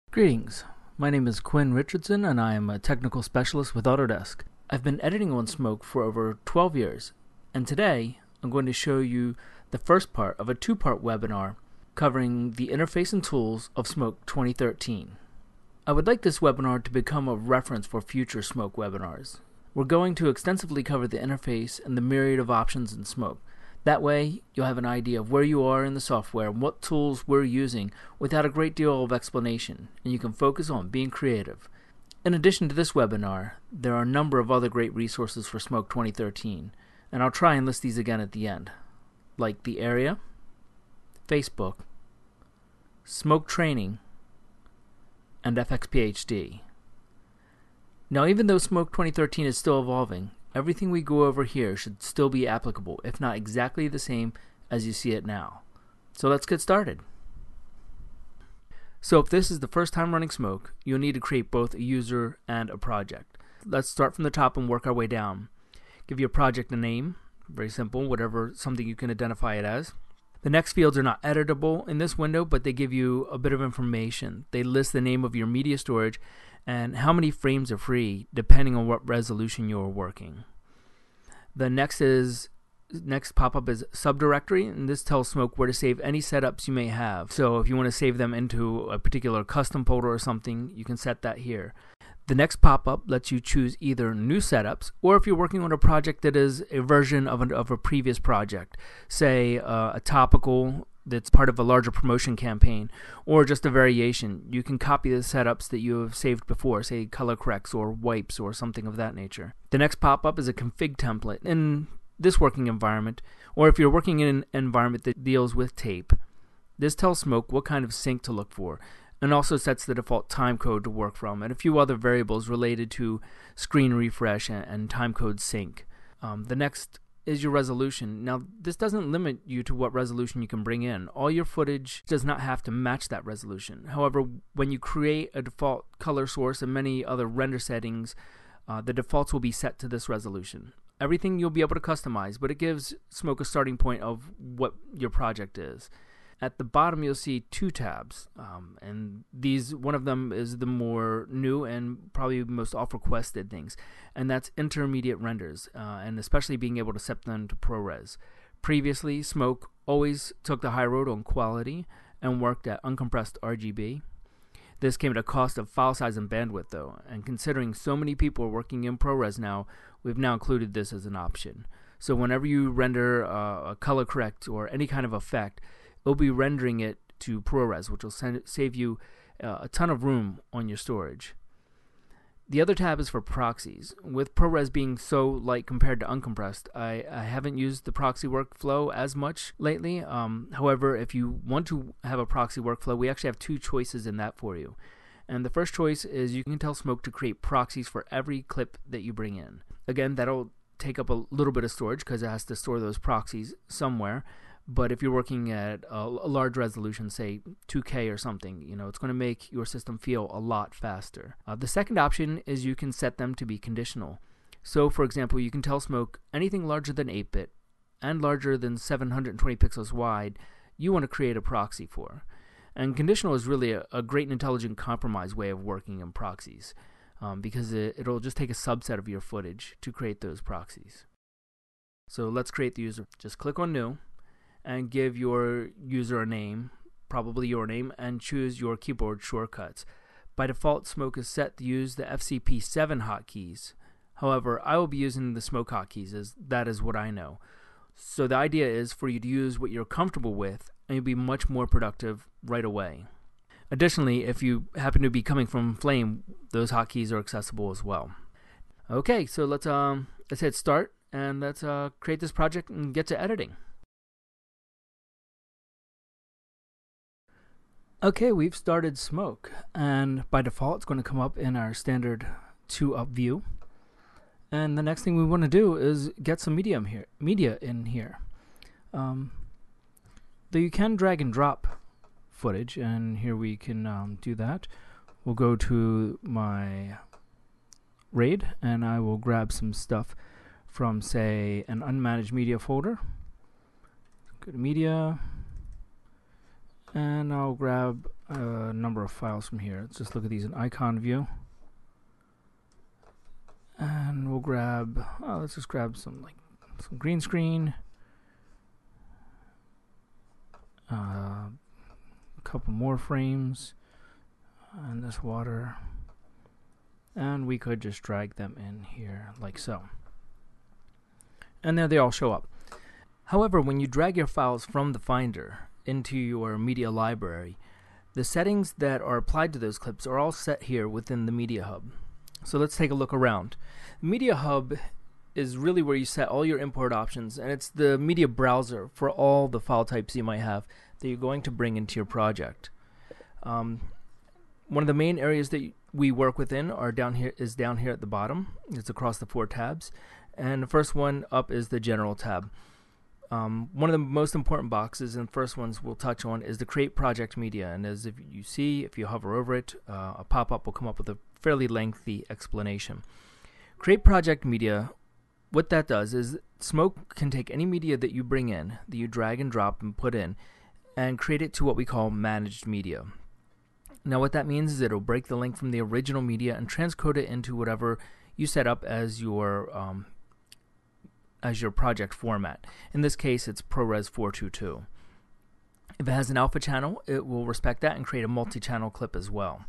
Greetings, my name is Quinn Richardson and I am a Technical Specialist with Autodesk. I've been editing on Smoke for over 12 years, and today I'm going to show you the first part of a two-part webinar covering the interface and tools of Smoke 2013. I would like this webinar to become a reference for future Smoke webinars. We're going to extensively cover the interface and the myriad of options in Smoke. That way, you'll have an idea of where you are in the software and what tools we're using without a great deal of explanation, and you can focus on being creative. In addition to this webinar, there are a number of other great resources for Smoke 2013, and I'll try and list these again at the end, like the area, Facebook, Smoke Training, and FX PhD. Now, even though Smoke 2013 is still evolving, everything we go over here should still be applicable, if not exactly the same as you see it now. So let's get started. So if this is the first time running Smoke, you'll need to create both a user and a project. Let's start from the top and work our way down. Give your project a name, very simple, something you can identify it as. The next fields are not editable in this window, but they give you a bit of information. They list the name of your media storage and how many frames are free, depending on what resolution you're working. The next pop-up is subdirectory, and this tells Smoke where to save any setups you may have. So if you want to save them into a particular custom folder or something, you can set that here. The next pop-up lets you choose either new setups, or if you're working on a project that is a version of a previous project, say a topical that's part of a larger promotion campaign, or just a variation. You can copy the setups that you have saved before, say color corrects or wipes or something of that nature. The next pop-up is a config template in this working environment, or if you're working in an environment that deals with tape. This tells Smoke what kind of sync to look for, and also sets the default timecode to work from, and a few other variables related to screen refresh and timecode sync. The next is your resolution. Now, this doesn't limit you to what resolution you can bring in. All your footage does not have to match that resolution. However, when you create a default color source and many other render settings, the defaults will be set to this resolution. Everything you'll be able to customize, but it gives Smoke a starting point of what your project is. At the bottom, you'll see two tabs, and one of them is the more new and probably most oft-requested things, and that's intermediate renders, and especially being able to set them to ProRes. Previously, Smoke always took the high road on quality and worked at uncompressed RGB. This came at a cost of file size and bandwidth, though, and considering so many people are working in ProRes now, we've now included this as an option. So whenever you render a color correct or any kind of effect, it'll be rendering it to ProRes, which will save you a ton of room on your storage. The other tab is for proxies. With ProRes being so light compared to uncompressed, I haven't used the proxy workflow as much lately. However, if you want to have a proxy workflow, we actually have two choices in that for you. And the first choice is you can tell Smoke to create proxies for every clip that you bring in. Again, that'll take up a little bit of storage because it has to store those proxies somewhere. But if you're working at a large resolution, say 2K or something, it's going to make your system feel a lot faster. The second option is you can set them to be conditional. So, for example, you can tell Smoke anything larger than 8-bit and larger than 720 pixels wide, you want to create a proxy for. And conditional is really a great and intelligent compromise way of working in proxies, because it'll just take a subset of your footage to create those proxies. So let's create the user. Just click on New, and give your user a name, probably your name, and choose your keyboard shortcuts. By default, Smoke is set to use the FCP7 hotkeys. However, I will be using the Smoke hotkeys, as that is what I know. So the idea is for you to use what you're comfortable with, and you'll be much more productive right away. Additionally, if you happen to be coming from Flame, those hotkeys are accessible as well. Okay, so let's hit start, and let's create this project and get to editing. Okay, we've started Smoke, and by default it's going to come up in our standard 2-up view. And the next thing we want to do is get some media in here. Though you can drag and drop footage, and here we can do that. We'll go to my RAID, and I will grab some stuff from, say, an unmanaged media folder. Go to media, and I'll grab a number of files from here. Let's just look at these in icon view, and we'll grab let's just grab some green screen, a couple more frames, and this water, and we could just drag them in here like so, and there they all show up. However, when you drag your files from the Finder into your media library, the settings that are applied to those clips are all set here within the Media Hub. So let's take a look around. The Media Hub is really where you set all your import options, and it's the media browser for all the file types you might have that you're going to bring into your project. One of the main areas that we work within is down here at the bottom. It's across the 4 tabs, and the first one up is the General tab. One of the most important boxes and first ones we'll touch on is the Create Project Media, and as if you hover over it, a pop-up will come up with a fairly lengthy explanation. Create Project Media, what that does is Smoke can take any media that you bring in, that you drag and drop and put in, and create it to what we call managed media. Now what that means is it'll break the link from the original media and transcode it into whatever you set up as your project format. In this case, it's ProRes 422. If it has an alpha channel, it will respect that and create a multi-channel clip as well.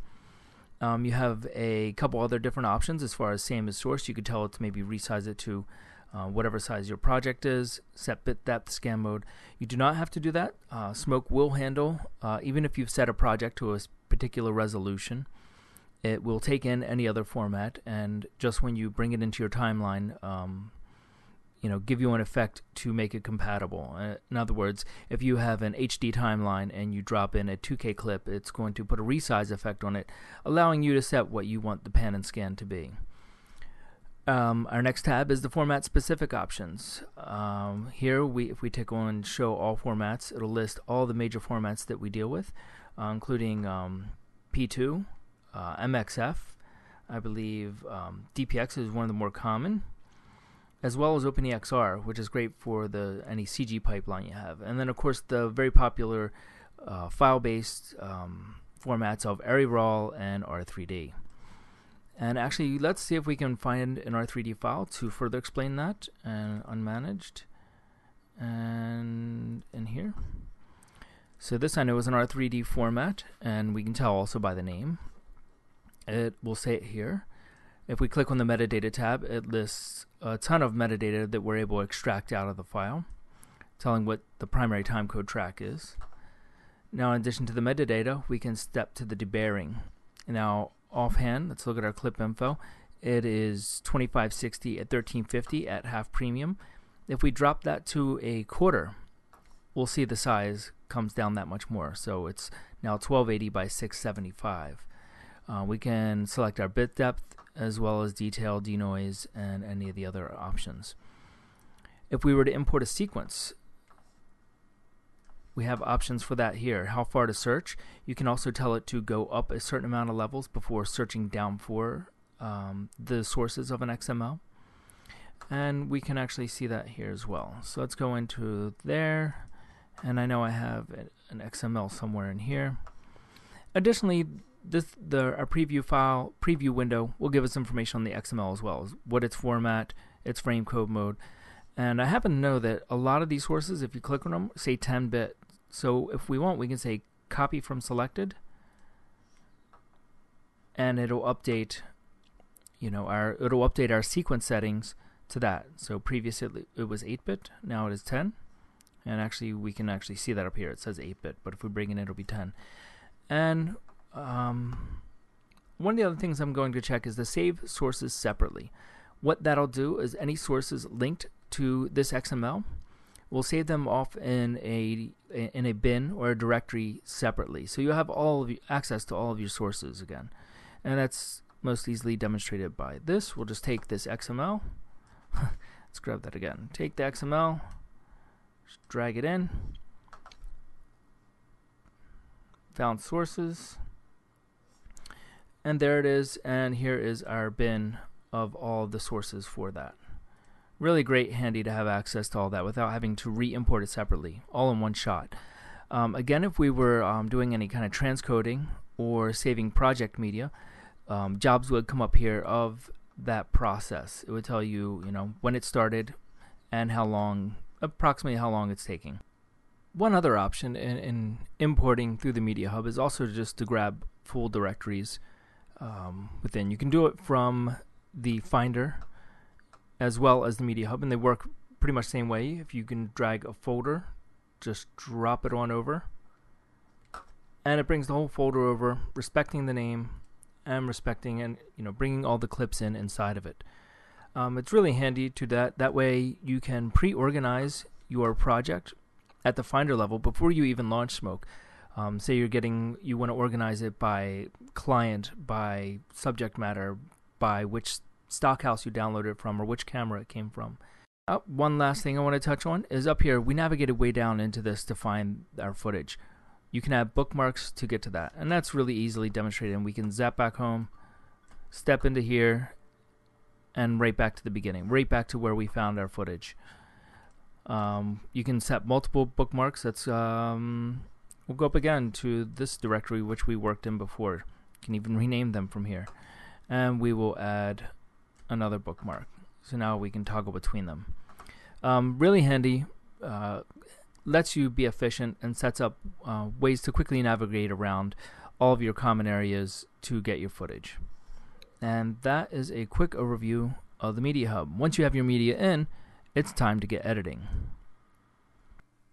You have a couple other different options as far as same as source. You could tell it to maybe resize it to whatever size your project is, set bit depth, scan mode. You do not have to do that. Smoke will handle, even if you've set a project to a particular resolution, it will take in any other format, and just when you bring it into your timeline, give you an effect to make it compatible. In other words, if you have an HD timeline and you drop in a 2K clip, it's going to put a resize effect on it, allowing you to set what you want the pan and scan to be. Our next tab is the format specific options. Here, if we tick on show all formats, it'll list all the major formats that we deal with, including P2, MXF, I believe DPX is one of the more common, as well as OpenEXR, which is great for any CG pipeline you have. And then, of course, the very popular file-based formats of ARRIRAW and R3D. And actually, let's see if we can find an R3D file to further explain that. And unmanaged, and in here. So this I know is an R3D format, and we can tell also by the name. It will say it here. If we click on the metadata tab, it lists a ton of metadata that we're able to extract out of the file, telling what the primary timecode track is. Now, in addition to the metadata, we can step to the debayering. Now, offhand, let's look at our clip info. It is 2560 at 1350 at half premium. If we drop that to a quarter, we'll see the size comes down that much more. So it's now 1280 by 675. We can select our bit depth as well as detail, denoise, and any of the other options. If we were to import a sequence, we have options for that here. How far to search. You can also tell it to go up a certain amount of levels before searching down for the sources of an XML. And we can actually see that here as well. So let's go into there, and I know I have an XML somewhere in here. Additionally, our preview window will give us information on the XML as well, as what its format, its frame code mode. And I happen to know that a lot of these sources, if you click on them, say 10-bit. So if we want, we can say copy from selected, and it'll update, it'll update our sequence settings to that. So previously it was 8-bit, now it is 10. And actually, we can actually see that up here. It says 8-bit, but if we bring it in, it'll be 10. And one of the other things I'm going to check is the save sources separately. What that'll do is any sources linked to this XML, we'll save them off in a bin or a directory separately. So you'll have access to all of your sources again. And that's most easily demonstrated by this. We'll just take this XML. Let's grab that again. Take the XML, Just drag it in. Found sources. And there it is, and here is our bin of all of the sources for that. Really great, handy to have access to all that without having to re-import it separately, all in one shot. Again, if we were doing any kind of transcoding or saving project media, jobs would come up here of that process. It would tell you, when it started and approximately how long it's taking. One other option in importing through the Media Hub is also just to grab full directories within. You can do it from the Finder as well as the Media Hub, and they work pretty much the same way. If you can drag a folder, just drop it on over, and it brings the whole folder over, respecting the name and respecting and bringing all the clips inside of it. It's really handy to that way you can pre-organize your project at the Finder level before you even launch Smoke. Say you want to organize it by client, by subject matter, by which stockhouse you downloaded it from, or which camera it came from. One last thing I want to touch on is up here. We navigated way down into this to find our footage. You can add bookmarks to get to that, and that's really easily demonstrated. And we can zap back home, step into here, and right back to the beginning, right back to where we found our footage. You can set multiple bookmarks. That's we'll go up again to this directory which we worked in before. You can even rename them from here, and we will add another bookmark. So now we can toggle between them. Really handy. Lets you be efficient and sets up ways to quickly navigate around all of your common areas to get your footage. And that is a quick overview of the Media Hub. Once you have your media in, it's time to get editing.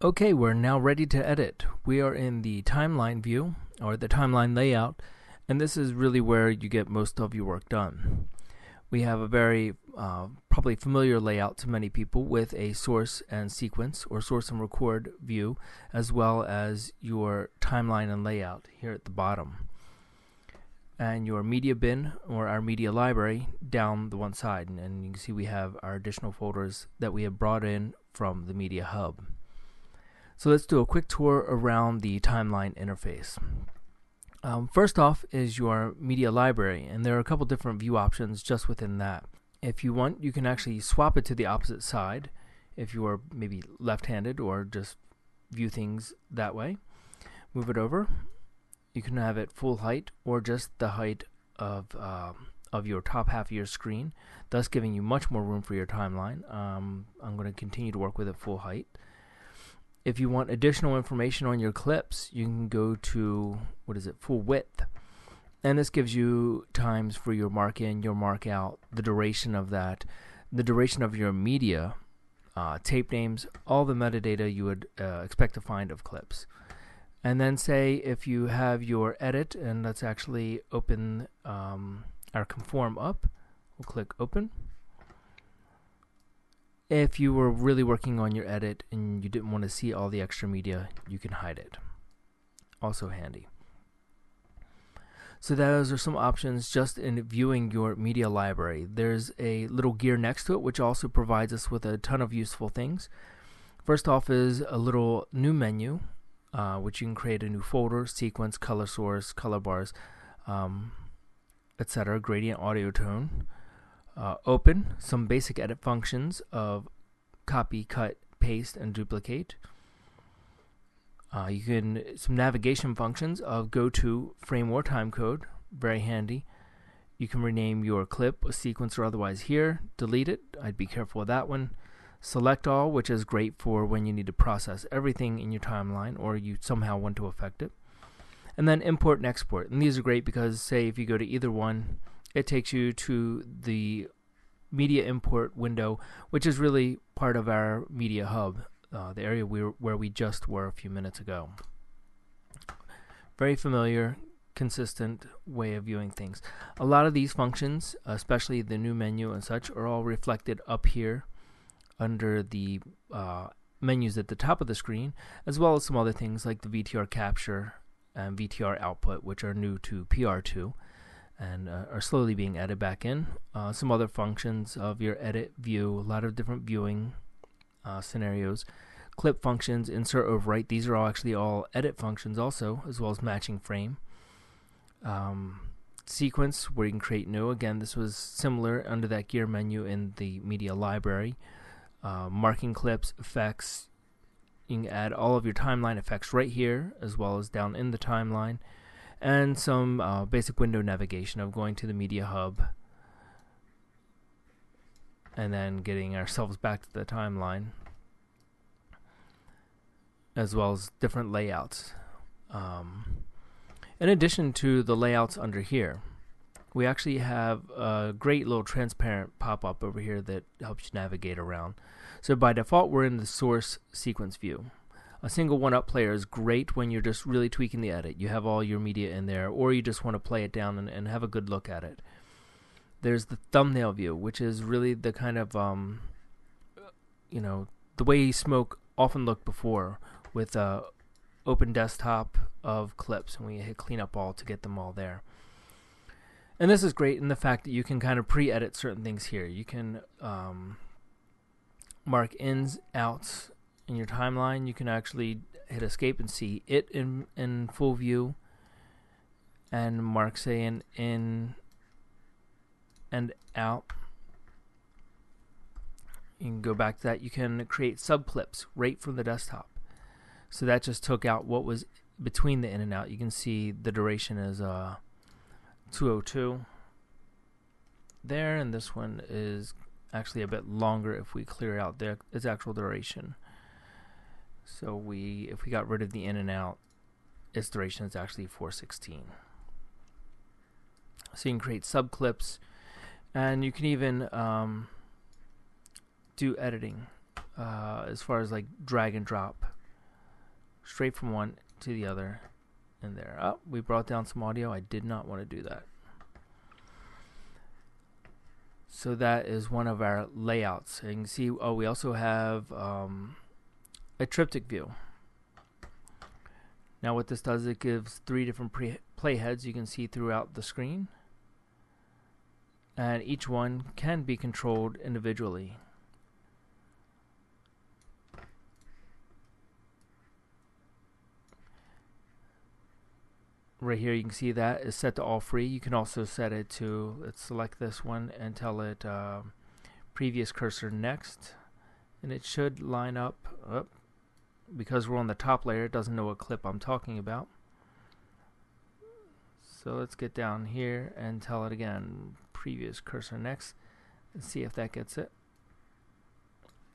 Okay, we're now ready to edit. We are in the timeline view, or the timeline layout, and this is really where you get most of your work done. We have a very probably familiar layout to many people with a source and sequence, or source and record view, as well as your timeline and layout here at the bottom. And your media bin, or our media library, down the one side. And you can see we have our additional folders that we have brought in from the Media Hub. So let's do a quick tour around the timeline interface. First off is your media library, and there are a couple different view options just within that. If you want, you can actually swap it to the opposite side if you are maybe left-handed, or just view things that way. Move it over. You can have it full height or just the height of your top half of your screen, thus giving you much more room for your timeline. I'm going to continue to work with it full height. If you want additional information on your clips, you can go to, full width. And this gives you times for your mark in, your mark out, the duration of that, the duration of your media, tape names, all the metadata you would expect to find of clips. And then say if you have your edit, and let's actually open our conform up. We'll click open. If you were really working on your edit and you didn't want to see all the extra media, you can hide it. Also handy. So those are some options just in viewing your media library. There's a little gear next to it which also provides us with a ton of useful things. First off is a little new menu, which you can create a new folder, sequence, color source, color bars, etc. Gradient, audio, tone. Open, some basic edit functions of copy, cut, paste, and duplicate. Some navigation functions of go to, frame, or time code, very handy. You can rename your clip, a sequence, or otherwise here. Delete it, I'd be careful with that one. Select all, which is great for when you need to process everything in your timeline or you somehow want to affect it. And then import and export. And these are great because, say, if you go to either one, it takes you to the media import window, which is really part of our Media Hub, the area where we just were a few minutes ago. Very familiar, consistent way of viewing things. A lot of these functions, especially the new menu and such, are all reflected up here under the menus at the top of the screen, as well as some other things like the VTR capture and VTR output, which are new to PR2 and are slowly being added back in. Some other functions of your edit view, a lot of different viewing scenarios. clip functions, insert, overwrite. These are all actually all edit functions also, as well as matching frame. Sequence, where you can create new. Again, this was similar under that gear menu in the media library. Marking clips, effects. You can add all of your timeline effects right here, as well as down in the timeline. And some basic window navigation of going to the media hub and then getting ourselves back to the timeline, as well as different layouts. In addition to the layouts under here, we actually have a great little transparent pop-up over here that helps you navigate around. So by default, we're in the source sequence view. A single one-up player is great when you're just really tweaking the edit. You have all your media in there, or you just want to play it down and have a good look at it. There's the thumbnail view, which is really the kind of, you know, the way Smoke often looked before, with a open desktop of clips, and we hit clean up all to get them all there. And this is great in the fact that you can kind of pre-edit certain things here. You can mark ins, outs in your timeline. You can actually hit escape and see it in full view, and mark, say, an in and out. You can go back to that. You can create subclips right from the desktop. So that just took out what was between the in and out. You can see the duration is 202 there, and this one is actually a bit longer if we clear out its actual duration. So if we got rid of the in and out, its duration is actually 416. So you can create subclips, and you can even do editing as far as like drag and drop straight from one to the other in there. Oh, we brought down some audio. I did not want to do that. So that is one of our layouts. And you can see, oh, we also have a triptych view. Now what this does, it gives 3 different playheads you can see throughout the screen, and each one can be controlled individually. Right here you can see that is set to all free. You can also set it to, let's select this one and tell it previous cursor next, and it should line up. Because we're on the top layer, it doesn't know what clip I'm talking about. So let's get down here and tell it again, previous cursor next, and see if that gets it.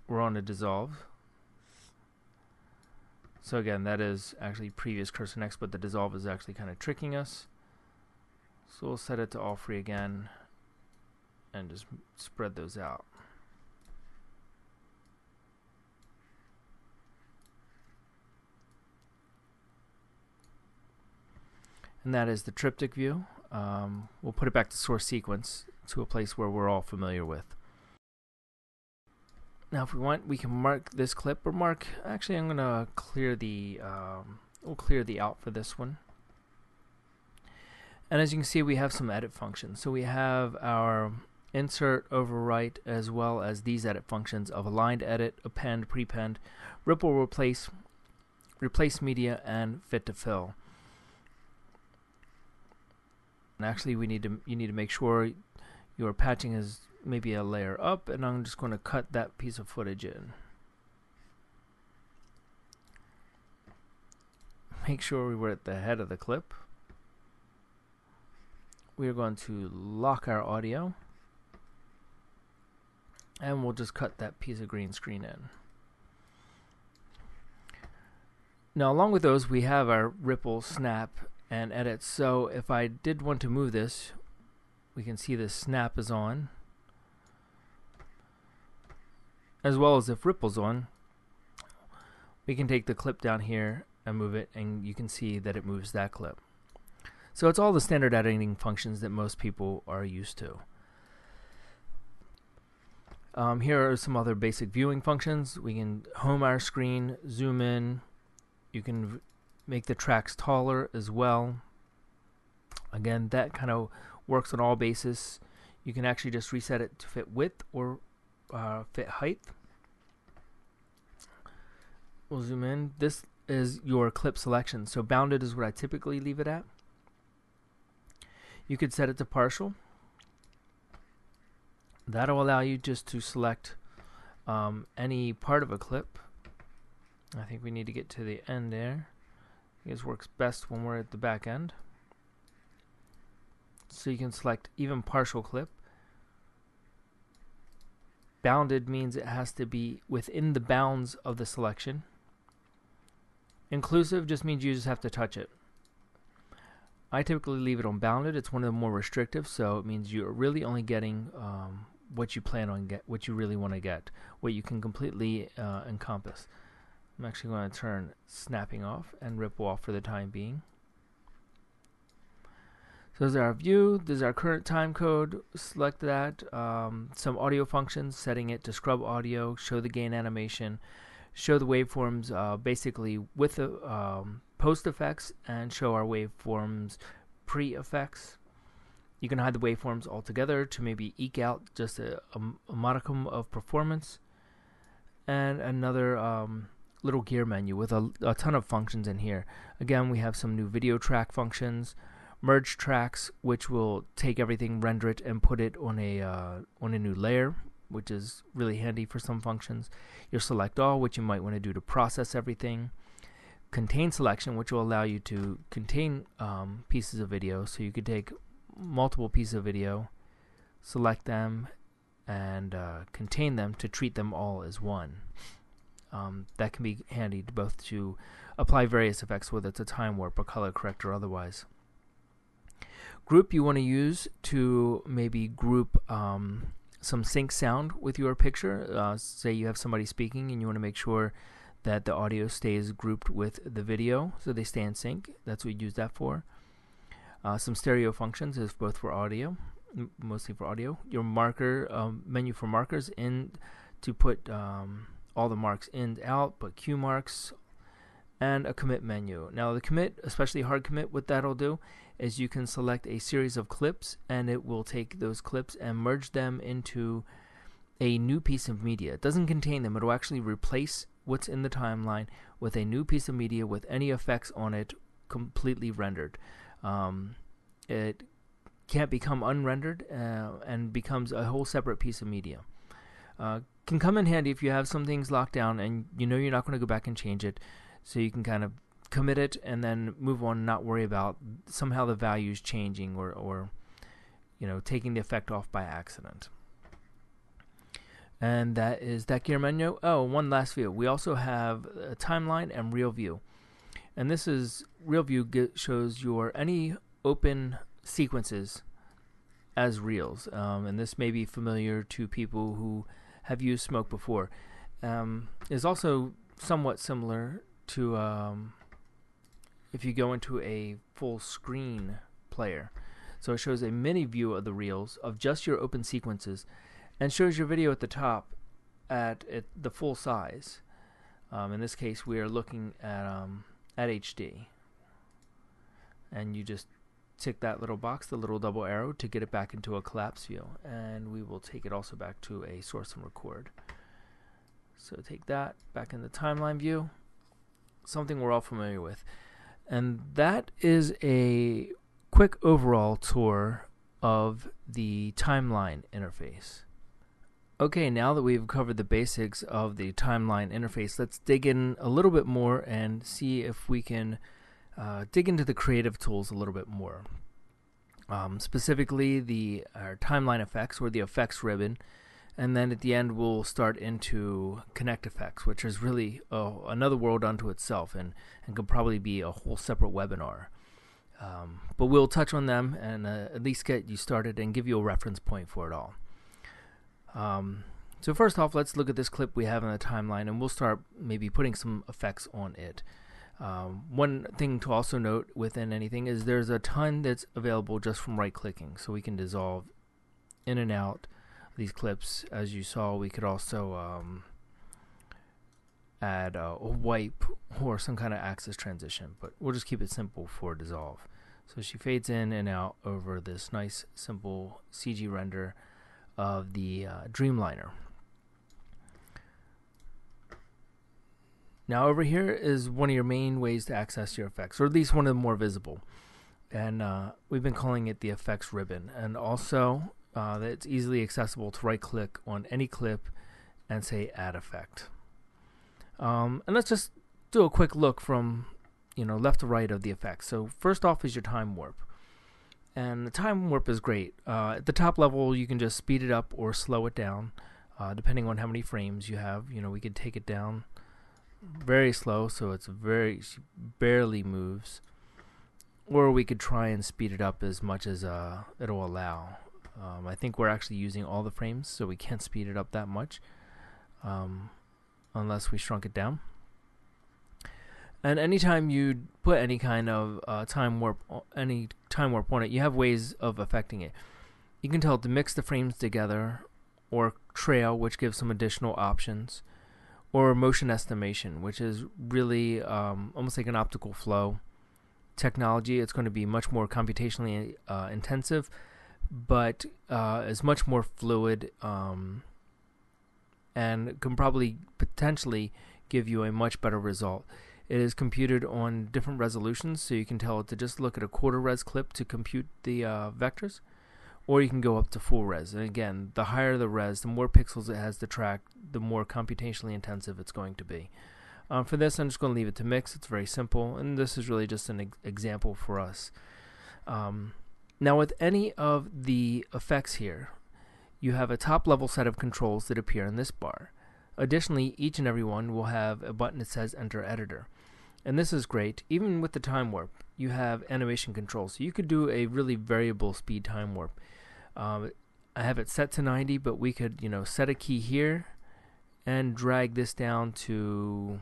We're on a dissolve. So again, that is actually previous cursor next, but the dissolve is actually kind of tricking us. So we'll set it to all free again and just spread those out. And that is the triptych view. We'll put it back to source sequence, to a place where we're all familiar with. Now if we want, we can mark this clip, or mark, actually I'm going to clear the, we'll clear the out for this one. And as you can see, we have some edit functions. So we have our insert, overwrite, as well as these edit functions of aligned edit, append, prepend, ripple, replace media, and fit to fill. And actually you need to make sure your patching is maybe a layer up, and I'm just going to cut that piece of footage in. Make sure we were at the head of the clip. We are going to lock our audio, and we'll just cut that piece of green screen in. Now along with those, we have our ripple, snap, and edit. So if I did want to move this, we can see the snap is on, as well as if ripple's on. We can take the clip down here and move it, and you can see that it moves that clip. So it's all the standard editing functions that most people are used to. Here are some other basic viewing functions. We can home our screen, zoom in. You can make the tracks taller as well. Again, that kind of works on all bases. You can actually just reset it to fit width or fit height. We'll zoom in. This is your clip selection. So bounded is what I typically leave it at. You could set it to partial. That'll allow you just to select any part of a clip. I think we need to get to the end there. I guess works best when we're at the back end. So you can select even partial clip. Bounded means it has to be within the bounds of the selection. Inclusive just means you just have to touch it. I typically leave it on bounded. It's one of the more restrictive, so it means you're really only getting what you plan on what you really want to get, what you can completely encompass. I'm actually going to turn snapping off and ripple off for the time being. So there's our view, there's our current time code, select that, some audio functions, setting it to scrub audio, show the gain animation, show the waveforms basically with the post effects, and show our waveforms pre-effects. You can hide the waveforms altogether to maybe eke out just a modicum of performance. And another little gear menu with a ton of functions in here. Again, we have some new video track functions, merge tracks, which will take everything, render it, and put it on a new layer, which is really handy for some functions. Your select all, which you might want to do to process everything. Contain selection, which will allow you to contain pieces of video, so you could take multiple pieces of video, select them, and contain them to treat them all as one. That can be handy both to apply various effects, whether it's a time warp, a color correct, or otherwise. Group you want to use to maybe group some sync sound with your picture. Say you have somebody speaking and you want to make sure that the audio stays grouped with the video so they stay in sync. That's what you use that for. Some stereo functions is both for audio, mostly for audio. Your marker menu for markers in to put all the marks in, out, but Q marks, and a commit menu. Now the commit, especially hard commit, what that'll do is you can select a series of clips and it will take those clips and merge them into a new piece of media. It doesn't contain them. It'll actually replace what's in the timeline with a new piece of media with any effects on it completely rendered. It can't become unrendered and becomes a whole separate piece of media. Can come in handy if you have some things locked down and you know you're not going to go back and change it, so you can kind of commit it and then move on and not worry about somehow the values changing or you know, taking the effect off by accident. And that is that gear menu. Oh, one last view. We also have a timeline and real view. And this is real view shows your any open sequences as reels. And this may be familiar to people who have used Smoke before. Is also somewhat similar to if you go into a full screen player. So it shows a mini view of the reels of just your open sequences and shows your video at the top at the full size. In this case, we are looking at HD. And you just tick that little box, the little double arrow, to get it back into a collapse view. And we will take it also back to a source and record. So take that back in the timeline view, something we're all familiar with. And that is a quick overall tour of the timeline interface. Okay, now that we've covered the basics of the timeline interface, let's dig in a little bit more and see if we can dig into the creative tools a little bit more. Specifically our timeline effects, or the effects ribbon, and then at the end we'll start into ConnectFX, which is really another world unto itself and could probably be a whole separate webinar. But we'll touch on them and at least get you started and give you a reference point for it all. So first off, let's look at this clip we have in the timeline, and we'll start maybe putting some effects on it. One thing to also note within anything is there's a ton that's available just from right-clicking, so we can dissolve in and out these clips. As you saw, we could also add a wipe or some kind of axis transition, but we'll just keep it simple for dissolve. So she fades in and out over this nice simple CG render of the Dreamliner. Now over here is one of your main ways to access your effects, or at least one of the more visible. And we've been calling it the effects ribbon. And also that it's easily accessible to right click on any clip and say add effect. And let's just do a quick look from left to right of the effects. So first off is your time warp. And the time warp is great. At the top level you can just speed it up or slow it down depending on how many frames you have. We could take it down very slow so it's barely moves, or we could try and speed it up as much as it'll allow. I think we're actually using all the frames, so we can't speed it up that much unless we shrunk it down. And anytime you put any kind of time warp on it, you have ways of affecting it. You can tell it to mix the frames together, or trail, which gives some additional options, or motion estimation, which is really almost like an optical flow technology. It's going to be much more computationally intensive, but is much more fluid and can probably potentially give you a much better result. It is computed on different resolutions, so you can tell it to just look at a quarter res clip to compute the vectors, or you can go up to full res. And again, the higher the res, the more pixels it has to track, the more computationally intensive it's going to be. For this, I'm just going to leave it to mix. It's very simple, and this is really just an example for us. Now with any of the effects here, you have a top level set of controls that appear in this bar. Additionally, each and every one will have a button that says Enter Editor. And this is great. Even with the time warp, you have animation controls. So you could do a really variable speed time warp. I have it set to 90, but we could set a key here and drag this down to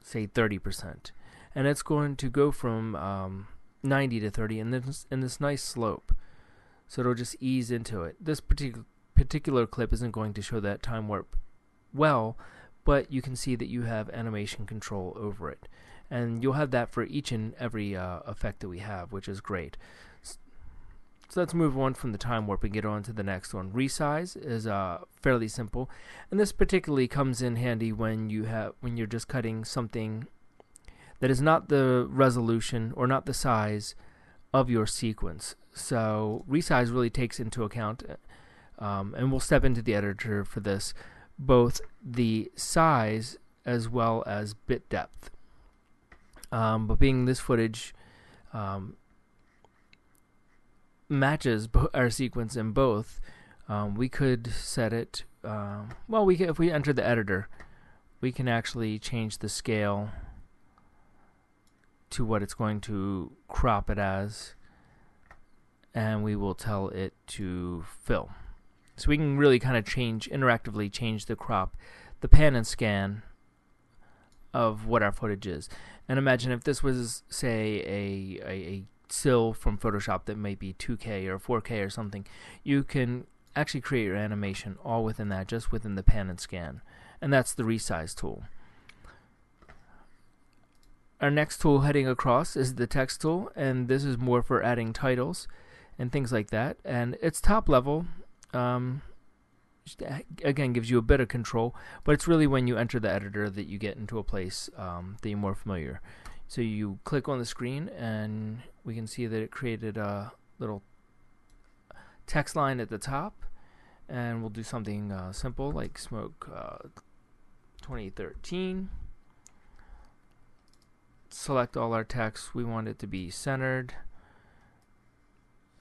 say 30%. And it's going to go from 90 to 30 in this nice slope. So it'll just ease into it. This particular clip isn't going to show that time warp well, but you can see that you have animation control over it. And you'll have that for each and every effect that we have, which is great. So let's move on from the time warp and get on to the next one. Resize is fairly simple, and this particularly comes in handy when you're just cutting something that is not the resolution or not the size of your sequence. So resize really takes into account, and we'll step into the editor for this, both the size as well as bit depth. But being this footage matches our sequence in both, we could set it, if we enter the editor, we can actually change the scale to what it's going to crop it as, and we will tell it to fill. So we can really kind of interactively change the crop, the pan and scan of what our footage is. And imagine if this was, say, a still from Photoshop that may be 2K or 4K or something, you can actually create your animation all within that, just within the pan and scan. And that's the resize tool. Our next tool heading across is the text tool, and this is more for adding titles and things like that. And it's top level. Again, gives you a bit of control, but it's really when you enter the editor that you get into a place that you're more familiar. So you click on the screen, and we can see that it created a little text line at the top, and we'll do something simple like Smoke 2013. Select all our text. We want it to be centered,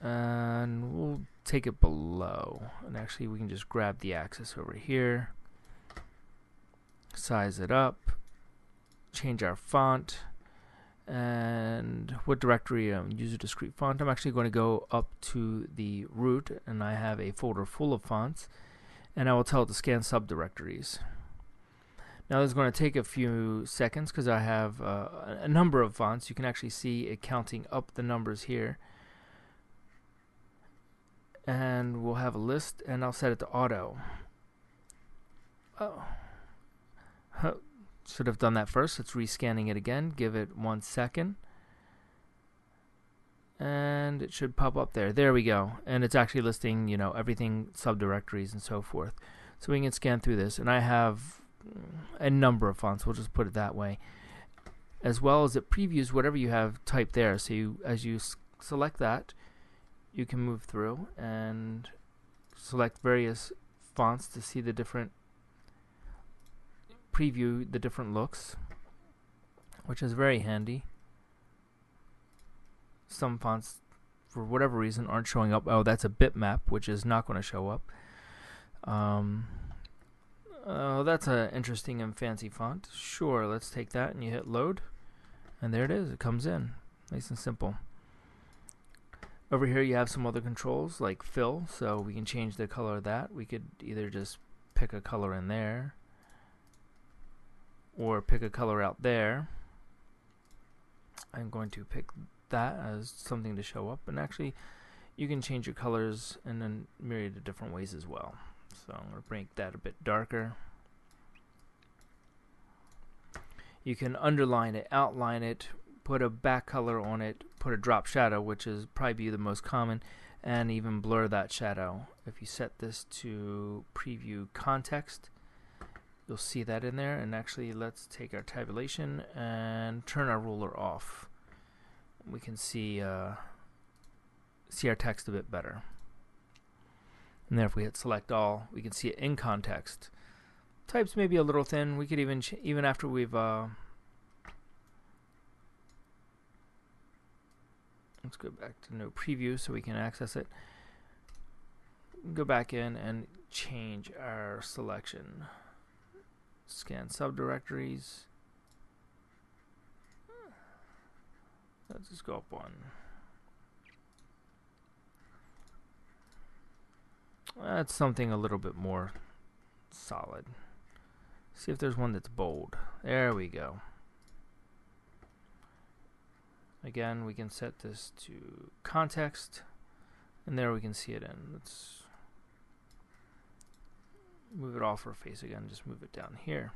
and we'll take it below. And actually we can just grab the axis over here, size it up, change our font, and what directory, use a discrete font. I'm actually going to go up to the root, and I have a folder full of fonts, and I will tell it to scan subdirectories. Now this is going to take a few seconds because I have a number of fonts. You can actually see it counting up the numbers here. And we'll have a list, and I'll set it to auto. Oh. Should have done that first. It's rescanning it again. Give it 1 second. And it should pop up there. There we go. And it's actually listing, everything, subdirectories and so forth. So we can scan through this. And I have a number of fonts, we'll just put it that way, as well as it previews whatever you have typed there. So as you select that, you can move through and select various fonts to see the different, preview the different looks, which is very handy. Some fonts, for whatever reason, aren't showing up. Oh, that's a bitmap, which is not going to show up. Oh, that's an interesting and fancy font. Sure, let's take that, and you hit load, and there it is. It comes in, nice and simple. Over here you have some other controls like fill, so we can change the color of that. We could either just pick a color in there, or pick a color out there. I'm going to pick that as something to show up, and actually you can change your colors in a myriad of different ways as well. So I'm going to make that a bit darker. You can underline it, outline it, put a back color on it, put a drop shadow, which is probably the most common, and even blur that shadow. If you set this to preview context, you'll see that in there. And actually, let's take our tabulation and turn our ruler off. We can see our text a bit better. And then if we hit select all, we can see it in context. Types may be a little thin. We could even after we've let's go back to no preview so we can access it. Go back in and change our selection. Scan subdirectories. Let's just go up one. That's something a little bit more solid. See if there's one that's bold. There we go. Again, we can set this to context, and there we can see it in. Let's move it off our face again. Just move it down here.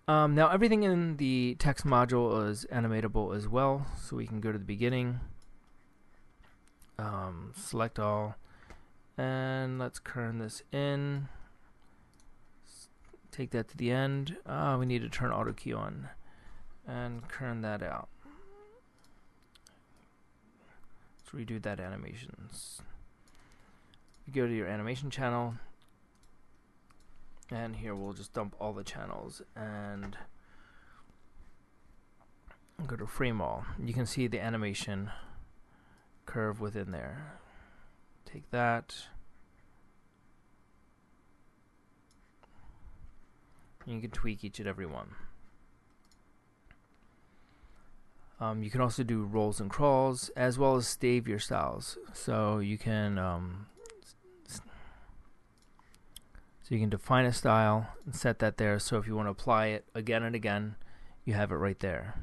Now everything in the text module is animatable as well, so we can go to the beginning, select all, and let's kern this in. Take that to the end. We need to turn auto key on and kern that out. Let's redo that animations. You go to your animation channel, and here we'll just dump all the channels and go to frame all. You can see the animation curve within there. Take that. You can tweak each and every one. You can also do rolls and crawls, as well as stave your styles. So you can define a style and set that there. So if you want to apply it again and again, you have it right there.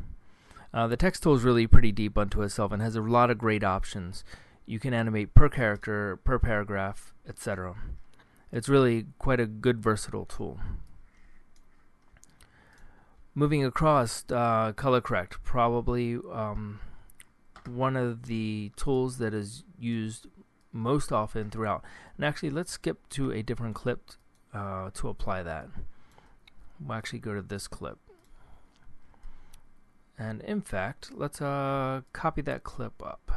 The text tool is really pretty deep unto itself and has a lot of great options. You can animate per character, per paragraph, etc. It's really quite a good versatile tool. Moving across, color correct, probably one of the tools that is used most often throughout. And actually, let's skip to a different clip to apply that. We'll actually go to this clip. And in fact, let's copy that clip up.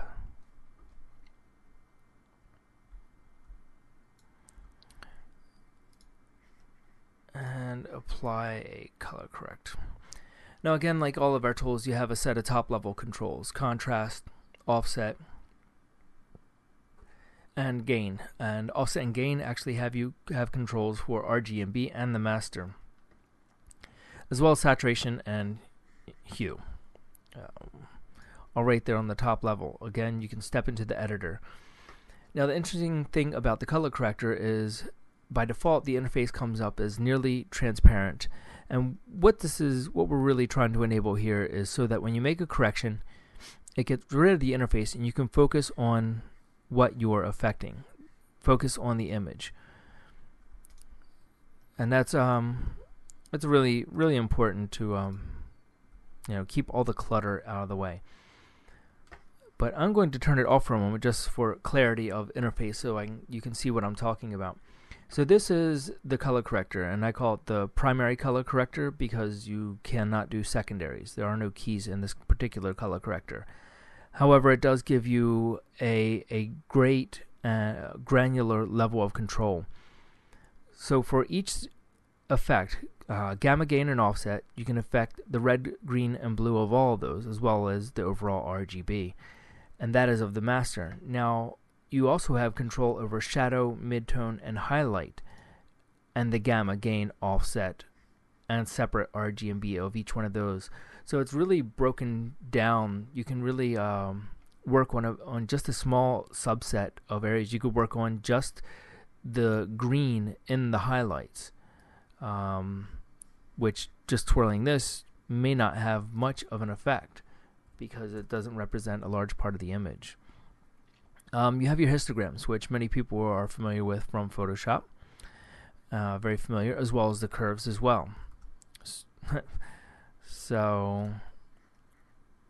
And apply a color correct. Now again, like all of our tools, you have a set of top level controls: contrast, offset, and gain. And offset and gain actually have controls for RGB and the master, as well as saturation and hue. All right there on the top level. Again, you can step into the editor. Now the interesting thing about the color corrector is, by default, the interface comes up as nearly transparent. And what we're really trying to enable here is so that when you make a correction, it gets rid of the interface and you can focus on what you're affecting. Focus on the image. And that's really, really important to keep all the clutter out of the way. But I'm going to turn it off for a moment just for clarity of interface, so you can see what I'm talking about. So this is the color corrector, and I call it the primary color corrector because you cannot do secondaries. There are no keys in this particular color corrector. However, it does give you a great granular level of control. So for each effect, gamma, gain, and offset, you can affect the red, green, and blue of all of those, as well as the overall RGB. And that is of the master. Now, you also have control over shadow, midtone, and highlight, and the gamma, gain, offset, and separate RGB of each one of those. So it's really broken down. You can really work on just a small subset of areas. You could work on just the green in the highlights, which just twirling this may not have much of an effect because it doesn't represent a large part of the image. You have your histograms, which many people are familiar with from Photoshop. Very familiar, as well as the curves as well. So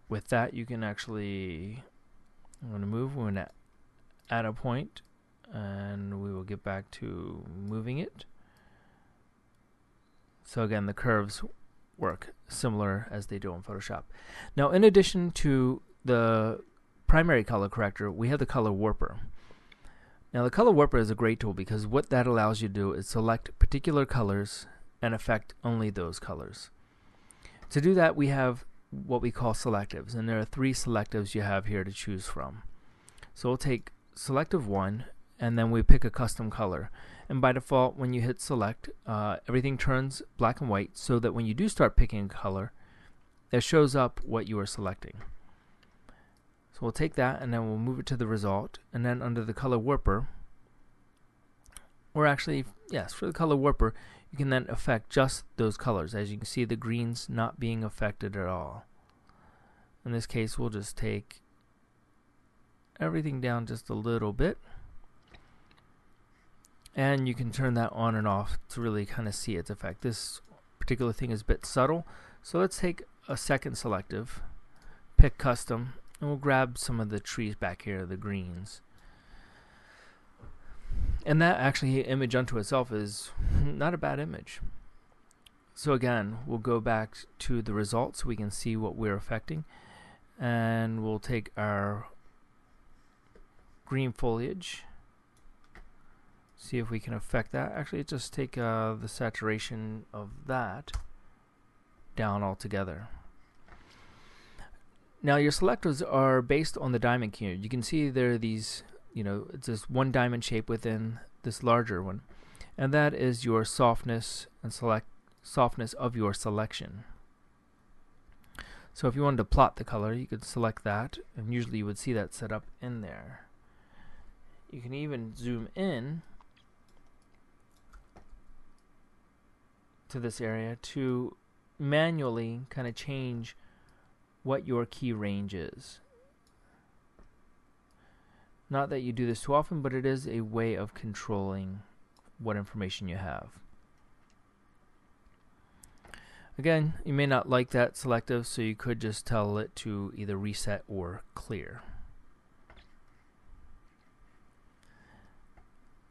with that, you can actually, I'm going to move, we're going to add a point, and we will get back to moving it. So again, the curves work similar as they do in Photoshop. Now, in addition to the primary color corrector, we have the color warper. Now, the color warper is a great tool because what that allows you to do is select particular colors and affect only those colors. To do that, we have what we call selectives, and there are 3 selectives you have here to choose from. So we'll take selective 1, and then we pick a custom color. And by default, when you hit select, everything turns black and white, so that when you do start picking a color, it shows up what you are selecting. So we'll take that, and then we'll move it to the result, and then under the color warper, or actually, yes, for the color warper, you can then affect just those colors. As you can see, the green's not being affected at all. In this case, we'll just take everything down just a little bit, and you can turn that on and off to really kind of see its effect. This particular thing is a bit subtle, so let's take a second selective, pick custom, and we'll grab some of the trees back here, the greens. And that actually image unto itself is not a bad image. So again, we'll go back to the results so we can see what we're affecting, and we'll take our green foliage, see if we can affect that. Actually, just take the saturation of that down altogether. Now, your selectors are based on the diamond key. You can see there are these, it's this one diamond shape within this larger one, and that is your softness and softness of your selection. So if you wanted to plot the color, you could select that, and usually you would see that set up in there. You can even zoom in to this area to manually kind of change what your key range is. Not that you do this too often, but it is a way of controlling what information you have. Again, you may not like that selective, so you could just tell it to either reset or clear.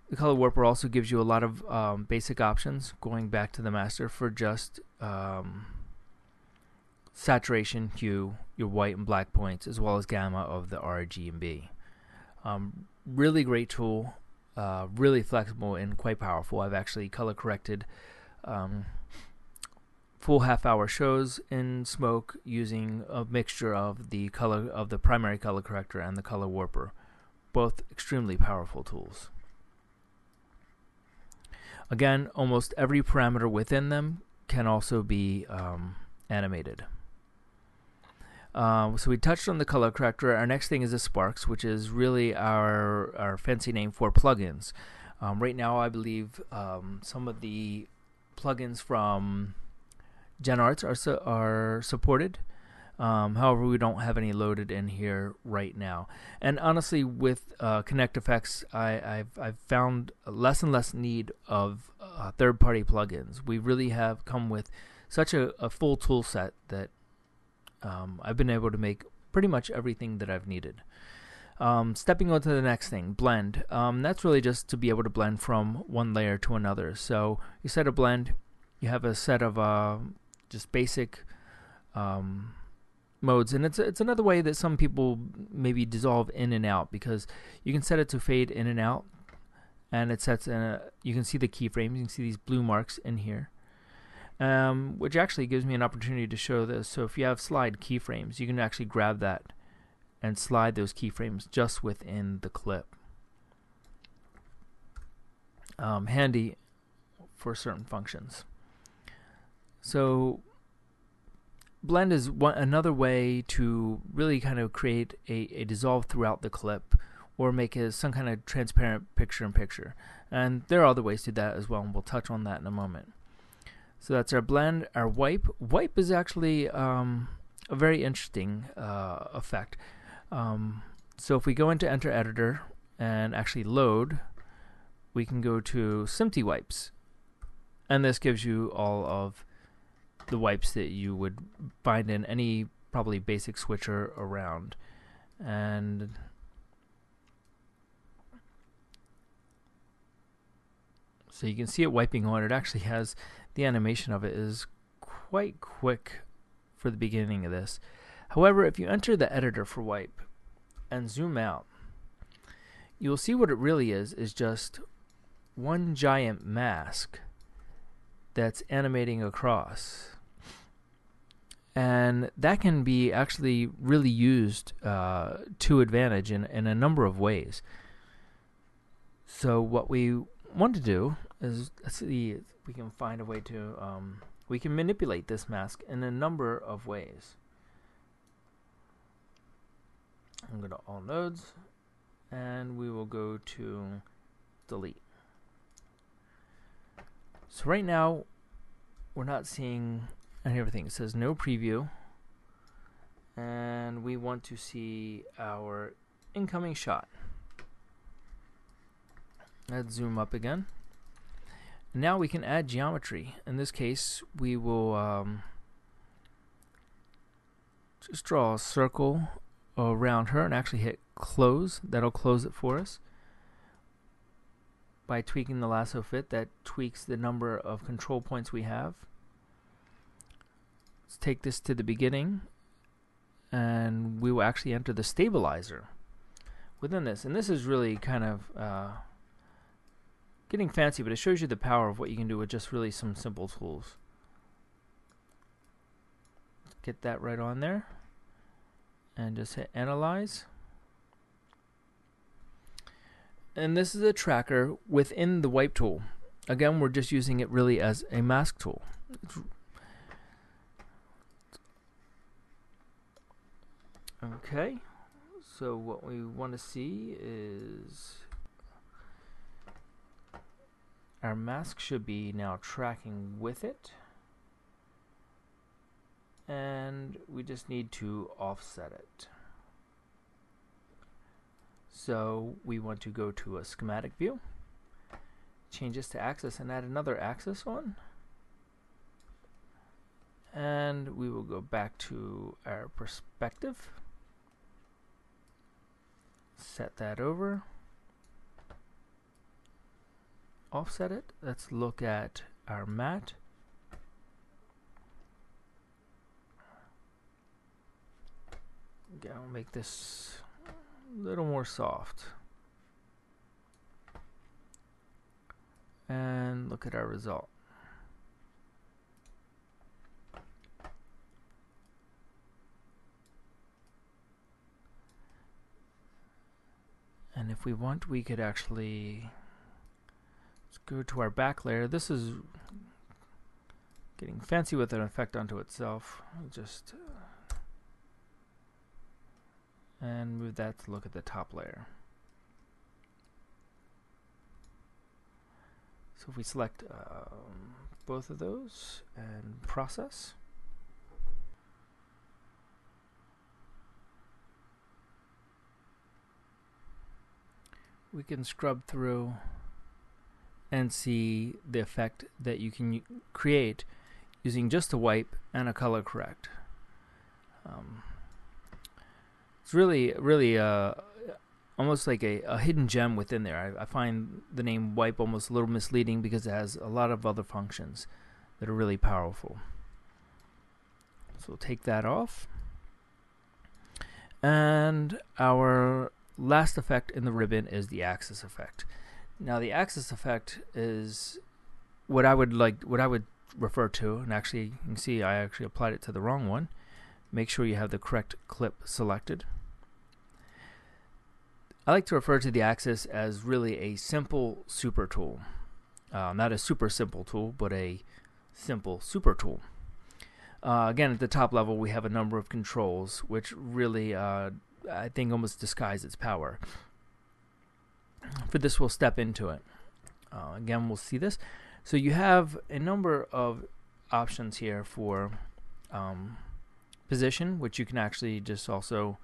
The color warper also gives you a lot of basic options, going back to the master, for just saturation, hue, your white and black points, as well as gamma of the RGB. Really great tool, really flexible and quite powerful. I've actually color corrected full half-hour shows in Smoke using a mixture of the color of the primary color corrector and the color warper, both extremely powerful tools. Again, almost every parameter within them can also be animated. So we touched on the color corrector. Our next thing is the sparks, which is really our fancy name for plugins. Right now, I believe some of the plugins from GenArts are supported. However, we don't have any loaded in here right now. And honestly, with ConnectFX, I've found less and less need of third-party plugins. We really have come with such a full tool set that I've been able to make pretty much everything that I've needed. Stepping on to the next thing, blend. That's really just to be able to blend from one layer to another. So you set a blend, you have a set of just basic modes, and it's another way that some people maybe dissolve in and out, because you can set it to fade in and out, and it sets you can see the keyframes. You can see these blue marks in here, which actually gives me an opportunity to show this. So if you have slide keyframes, you can actually grab that and slide those keyframes just within the clip. Handy for certain functions. So blend is another way to really kind of create a dissolve throughout the clip, or make some kind of transparent picture-in-picture. And there are other ways to do that as well, and we'll touch on that in a moment. So that's our blend. Our wipe. Wipe is actually a very interesting effect. So if we go into Enter Editor and actually load, we can go to SMPTE wipes, and this gives you all of the wipes that you would find in any probably basic switcher around. And so you can see it wiping on. It actually has the animation of it is quite quick for the beginning of this. However, if you enter the editor for wipe and zoom out, you'll see what it really is just one giant mask that's animating across. And that can be actually really used to advantage in a number of ways. So what we want to do is, let's see if we can find a way to, we can manipulate this mask in a number of ways. I'm going to all nodes, and we will go to delete. So right now, we're not seeing everything. It says no preview, and we want to see our incoming shot. Let's zoom up again. Now we can add geometry. In this case, we will just draw a circle around her and actually hit close. That'll close it for us. By tweaking the lasso fit, that tweaks the number of control points we have. Let's take this to the beginning, and we will actually enter the stabilizer within this. And this is really kind of getting fancy, but it shows you the power of what you can do with just really some simple tools. Get that right on there, and just hit analyze. And this is a tracker within the wipe tool. Again, we're just using it really as a mask tool. Okay, so what we want to see is our mask should be now tracking with it, and we just need to offset it. So we want to go to a schematic view, change this to axis, and add another axis on. And we will go back to our perspective, set that over, offset it. Let's look at our matte. Okay, I'll make this a little more soft. And look at our result. And if we want, we could actually, let's go to our back layer. This is getting fancy with an effect onto itself. I'll just and move that to look at the top layer. So if we select both of those and process, we can scrub through and see the effect that you can create using just a wipe and a color correct. It's really almost like a hidden gem within there. I find the name wipe almost a little misleading because it has a lot of other functions that are really powerful. So we'll take that off. And our last effect in the ribbon is the axis effect. Now the axis effect is what I would refer to, and actually you can see I actually applied it to the wrong one. Make sure you have the correct clip selected. I like to refer to the axis as really a simple super tool. Not a super simple tool, but a simple super tool. Again, at the top level we have a number of controls which really I think almost disguise its power. For this we'll step into it. Again, we'll see this. So you have a number of options here for position, which you can actually just also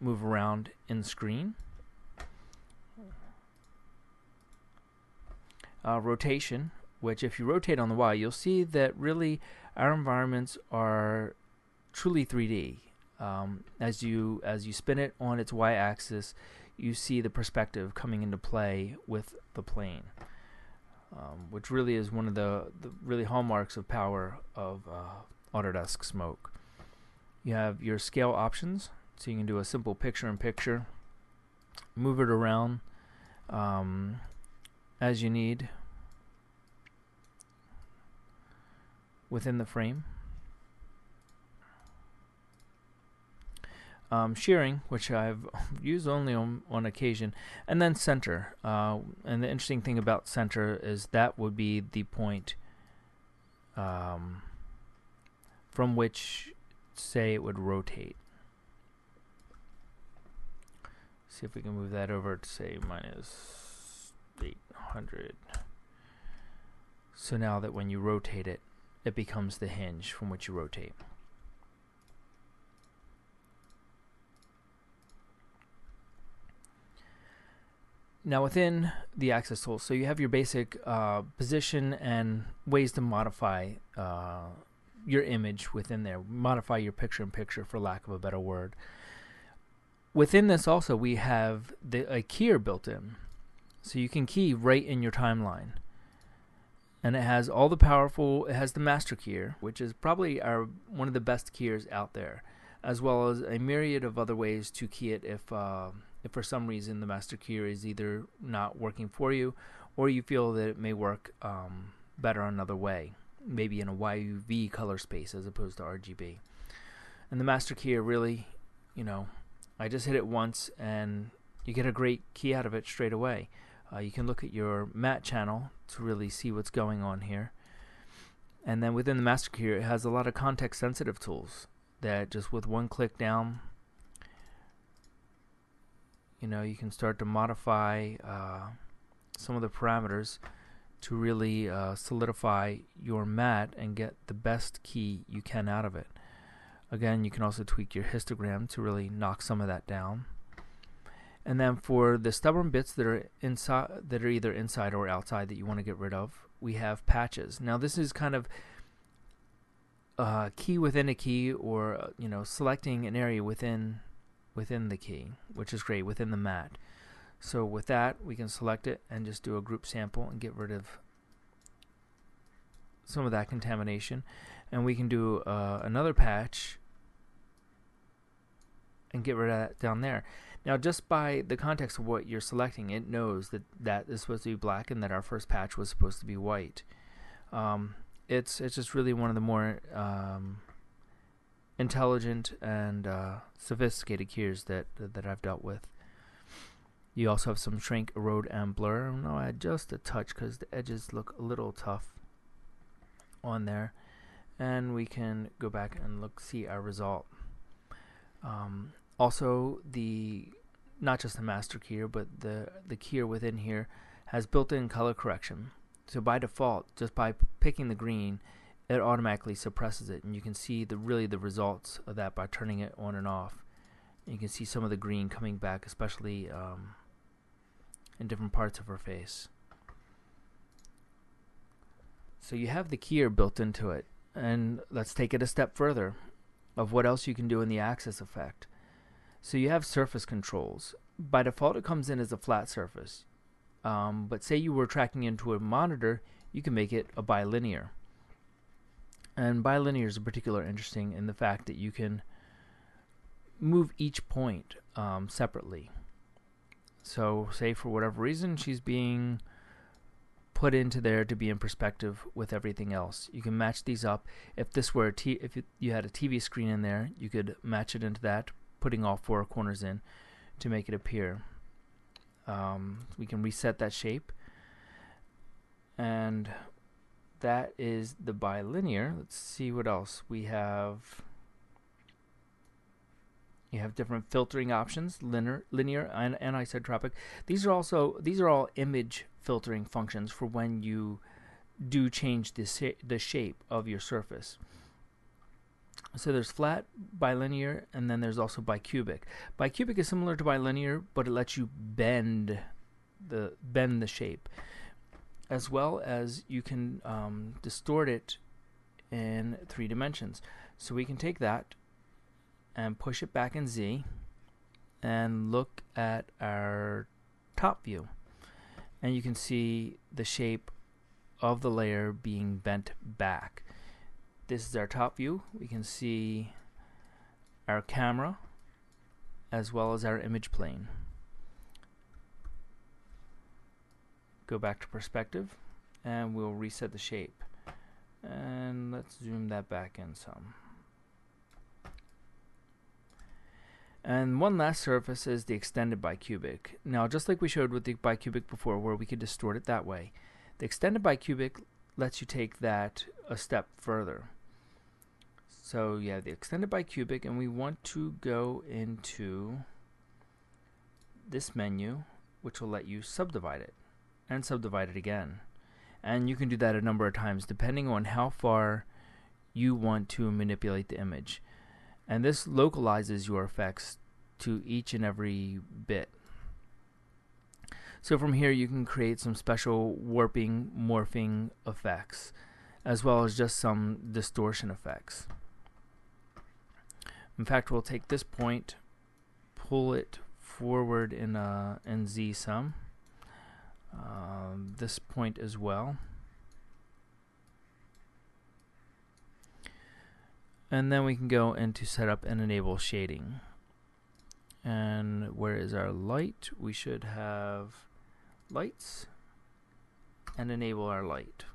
move around in the screen. Rotation, which if you rotate on the Y, you'll see that really our environments are truly 3D. As you spin it on its Y-axis, you see the perspective coming into play with the plane, which really is one of the really hallmarks of power of Autodesk Smoke. You have your scale options, so you can do a simple picture-in-picture, move it around as you need within the frame. Shearing, which I've used only on occasion, and then center. And the interesting thing about center is that would be the point from which, say, it would rotate. See if we can move that over to, say, -800. So now that when you rotate it, it becomes the hinge from which you rotate. Now within the axis tool, so you have your basic position and ways to modify your image within there, modify your picture-in-picture for lack of a better word. Within this also we have a keyer built in, so you can key right in your timeline. And it has all the powerful, it has the master keyer, which is probably one of the best keyers out there, as well as a myriad of other ways to key it if for some reason the master keyer is either not working for you or you feel that it may work better another way, maybe in a YUV color space as opposed to RGB. And the master keyer really, I just hit it once and you get a great key out of it straight away. You can look at your matte channel to really see what's going on here. And then within the master keyer, it has a lot of context sensitive tools that just with one click down, you can start to modify some of the parameters to really solidify your matte and get the best key you can out of it. Again, you can also tweak your histogram to really knock some of that down. And then for the stubborn bits that are either inside or outside that you want to get rid of, we have patches. Now this is kind of key within a key, or selecting an area within the key, which is great within the matte. So with that, we can select it and just do a group sample and get rid of some of that contamination. And we can do another patch and get rid of that down there. Now, just by the context of what you're selecting, it knows that that is supposed to be black and that our first patch was supposed to be white. It's just really one of the more intelligent and sophisticated keyers that I've dealt with. You also have some shrink, erode, and blur. I'm going to add just a touch because the edges look a little tough on there. And we can go back and see our result. Also, not just the master keyer, but the keyer within here has built-in color correction. So by default, just by picking the green, it automatically suppresses it, and you can see the results of that by turning it on and off. And you can see some of the green coming back, especially in different parts of her face. So you have the keyer built into it, and let's take it a step further of what else you can do in the axis effect. So you have surface controls, by default it comes in as a flat surface. But say you were tracking into a monitor, you can make it a bilinear. And bilinear is particularly interesting in the fact that you can move each point separately. So say for whatever reason she's being put into there to be in perspective with everything else. You can match these up. If this were you had a TV screen in there, you could match it into that, putting all four corners in to make it appear. We can reset that shape, and that is the bilinear. Let's see what else we have. You have different filtering options, linear and isotropic. These are all image filtering functions for when you do change the shape of your surface. So there's flat, bilinear, and then there's also bicubic. Bicubic is similar to bilinear, but it lets you bend the shape, as well as you can distort it in 3 dimensions. So we can take that and push it back in Z and look at our top view, and you can see the shape of the layer being bent back. This is our top view. We can see our camera as well as our image plane. Go back to perspective and we'll reset the shape, and let's zoom that back in some. And one last surface is the extended bicubic. Now, just like we showed with the bicubic before, where we could distort it that way, the extended bicubic lets you take that a step further. So you have the extended bicubic, and we want to go into this menu, which will let you subdivide it and subdivide it again. And you can do that a number of times depending on how far you want to manipulate the image. And this localizes your effects to each and every bit. So from here you can create some special warping, morphing effects, as well as just some distortion effects. In fact, we'll take this point, pull it forward in Z some, this point as well. And then we can go into setup and enable shading. And where is our light? We should have lights and enable our light.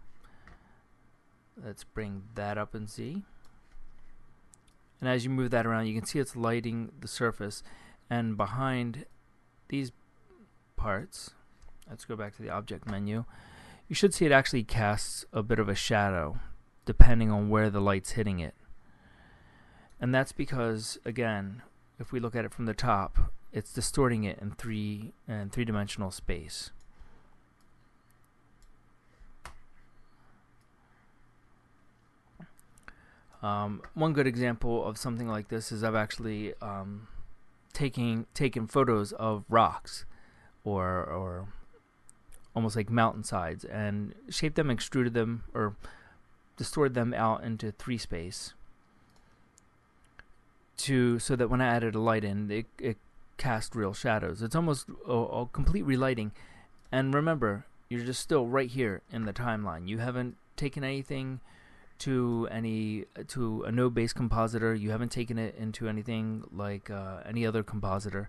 Let's bring that up in Z. And as you move that around, you can see it's lighting the surface. And behind these parts, let's go back to the object menu, you should see it actually casts a bit of a shadow depending on where the light's hitting it. And that's because, again, if we look at it from the top, it's distorting it in three-dimensional space. One good example of something like this is I've actually taken photos of rocks or almost like mountainsides and shaped them, extruded them, or distorted them out into 3 space. So that when I added a light in, it cast real shadows. It's almost a complete relighting. And remember, you're just still right here in the timeline. You haven't taken anything to a node-based compositor. You haven't taken it into anything like any other compositor.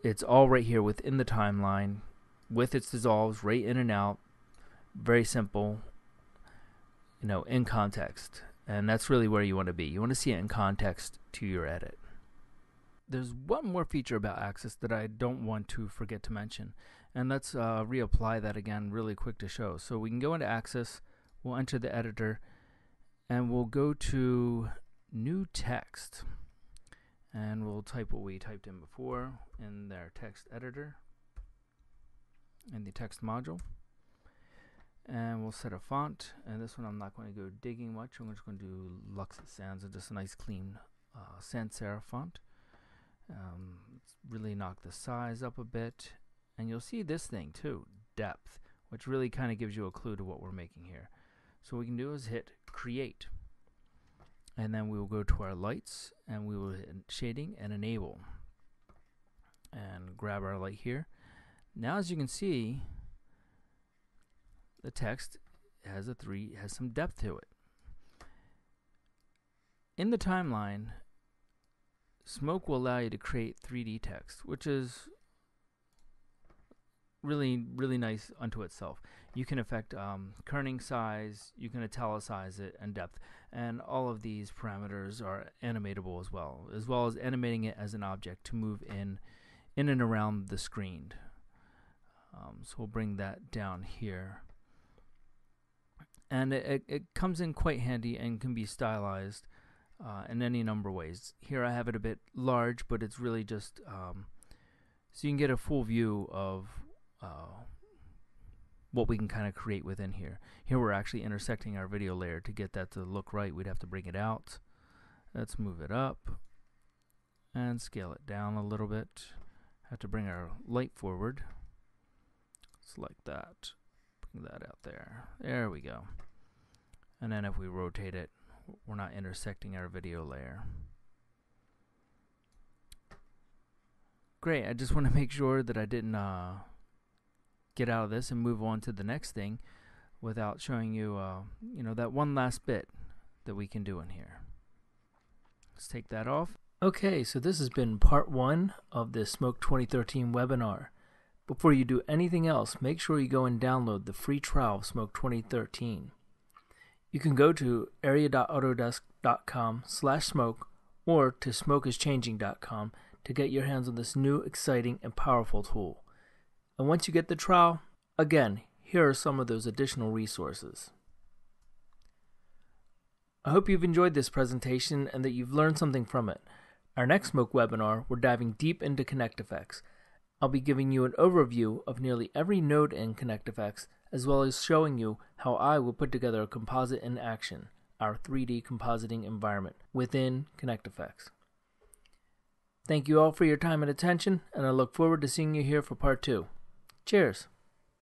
It's all right here within the timeline, with its dissolves right in and out. Very simple, in context. And that's really where you want to be. You want to see it in context to your edit. There's one more feature about Axis that I don't want to forget to mention. And let's reapply that again really quick to show. So we can go into Axis, we'll enter the editor, and we'll go to New Text. And we'll type what we typed in before in their text editor, in the text module. And we'll set a font, and this one I'm not going to go digging much. I'm just going to do Lux Sans, and just a nice clean sans serif font. Let's really knock the size up a bit, and you'll see this thing too, depth, which really kind of gives you a clue to what we're making here. So what we can do is hit create, and then we will go to our lights, and we will hit shading and enable. and grab our light here. Now, as you can see, the text has some depth to it. In the timeline, Smoke will allow you to create 3D text, which is really nice unto itself. You can affect kerning size, you can italicize it, and depth, and all of these parameters are animatable as well as animating it as an object to move in and around the screen. So we'll bring that down here, and it comes in quite handy and can be stylized in any number of ways. Here I have it a bit large, but it's really just so you can get a full view of what we can kind of create within here. Here we're actually intersecting our video layer. To get that to look right, we'd have to bring it out. Let's move it up and scale it down a little bit. Have to bring our light forward. Select that, bring that out there. There we go. And then if we rotate it, we're not intersecting our video layer. Great. I just want to make sure that I didn't get out of this and move on to the next thing without showing you, that one last bit that we can do in here. Let's take that off. Okay, so this has been part 1 of this Smoke 2013 webinar. Before you do anything else, make sure you go and download the free trial of Smoke 2013. You can go to area.autodesk.com/smoke or to smokeischanging.com to get your hands on this new, exciting, and powerful tool. And once you get the trial, again, here are some of those additional resources. I hope you've enjoyed this presentation and that you've learned something from it. Our next Smoke webinar, we're diving deep into ConnectFX. I'll be giving you an overview of nearly every node in ConnectFX, as well as showing you how I will put together a composite in action, our 3D compositing environment within ConnectFX. Thank you all for your time and attention, and I look forward to seeing you here for part 2. Cheers!